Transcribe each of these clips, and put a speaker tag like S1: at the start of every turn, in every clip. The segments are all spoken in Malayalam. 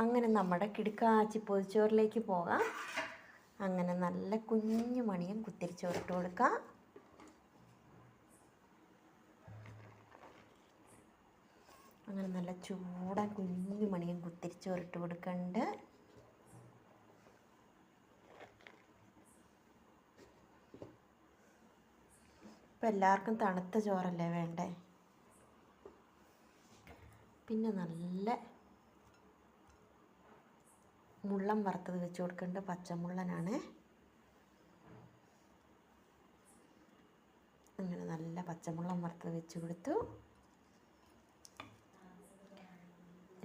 S1: അങ്ങനെ നമ്മുടെ കിടുക്കാച്ചി പൊതിച്ചോറിലേക്ക് പോകാം. അങ്ങനെ നല്ല കുഞ്ഞു മണിയും കുത്തിരിച്ചോറിട്ട് കൊടുക്കാം. അങ്ങനെ നല്ല ചൂടൻ കുഞ്ഞു മണിയും കുത്തിരിച്ചോറിട്ട് കൊടുക്കുന്നുണ്ട്. ഇപ്പം എല്ലാവർക്കും തണുത്ത ചോറല്ലേ വേണ്ടേ. പിന്നെ നല്ല മുള്ളൻ വറുത്തത് വെച്ച് കൊടുക്കേണ്ടത് പച്ചമുള്ളനാണ്. അങ്ങനെ നല്ല പച്ചമുള്ളൻ വറുത്തത് വെച്ച് കൊടുത്തു.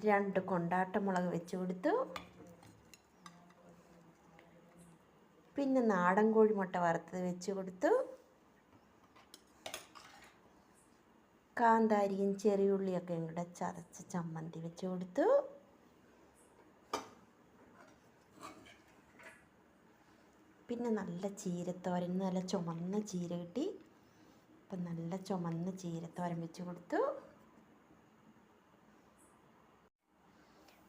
S1: 2 കൊണ്ടാട്ടമുളക് വെച്ച് കൊടുത്തു. പിന്നെ നാടൻ കോഴിമുട്ട വറുത്തത് വെച്ച് കൊടുത്തു. കാന്താരിയും ചെറിയുള്ളിയൊക്കെ കൂടെ ചതച്ച് ചമ്മന്തി വെച്ച് കൊടുത്തു. പിന്നെ നല്ല ചീരത്തോരൻ, നല്ല ചുമന്ന ചീര കിട്ടി. അപ്പം നല്ല ചുമന്ന ചീരത്തോരൻ വെച്ച് കൊടുത്തു.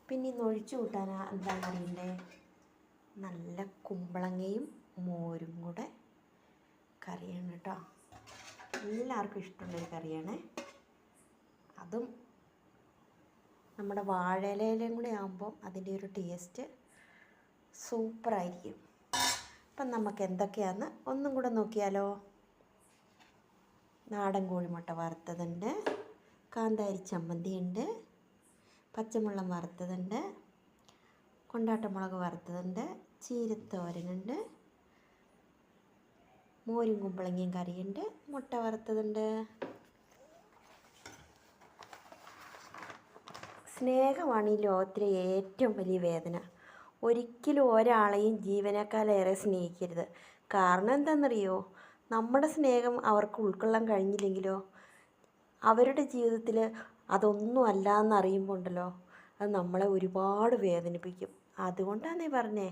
S1: പിന്നെ ഇന്ന് ഒഴിച്ചു കൂട്ടാൻ എന്താണെന്ന് അറിയണ്ടേ, നല്ല കുമ്പളങ്ങയും മോരും കൂടെ കറിയാണ് കേട്ടോ. എല്ലാവർക്കും ഇഷ്ടമുള്ളൊരു കറിയാണ്. അതും നമ്മുടെ വാഴയിലയിലും കൂടെ ആകുമ്പോൾ അതിൻ്റെ ഒരു ടേസ്റ്റ് സൂപ്പറായിരിക്കും. അപ്പം നമുക്ക് എന്തൊക്കെയാണെന്ന് ഒന്നും കൂടെ നോക്കിയാലോ. നാടൻ കോഴിമുട്ട വറുത്തതുണ്ട്, കാന്താരി ചമ്മന്തി ഉണ്ട്, പച്ചമുളക് വറുത്തതുണ്ട്, കൊണ്ടാട്ടമുളക് വറുത്തതുണ്ട്, ചീരത്തോരനുണ്ട്, മോരും കുമ്പളങ്ങയും കറിയുണ്ട്, മുട്ട വറുത്തതുണ്ട്. സ്നേഹമാണ് ഈ ലോകത്തിലെ ഏറ്റവും വലിയ വേദന. ഒരിക്കലും ഒരാളെയും ജീവനേക്കാളേറെ സ്നേഹിക്കരുത്. കാരണം എന്താണെന്നറിയോ, നമ്മുടെ സ്നേഹം അവർക്ക് ഉൾക്കൊള്ളാൻ കഴിഞ്ഞില്ലെങ്കിലോ, അവരുടെ ജീവിതത്തിൽ അതൊന്നും അല്ല എന്നറിയുമ്പോൾ ഉണ്ടല്ലോ, അത് നമ്മളെ ഒരുപാട് വേദനിപ്പിക്കും. അതുകൊണ്ടാണ് പറഞ്ഞേ,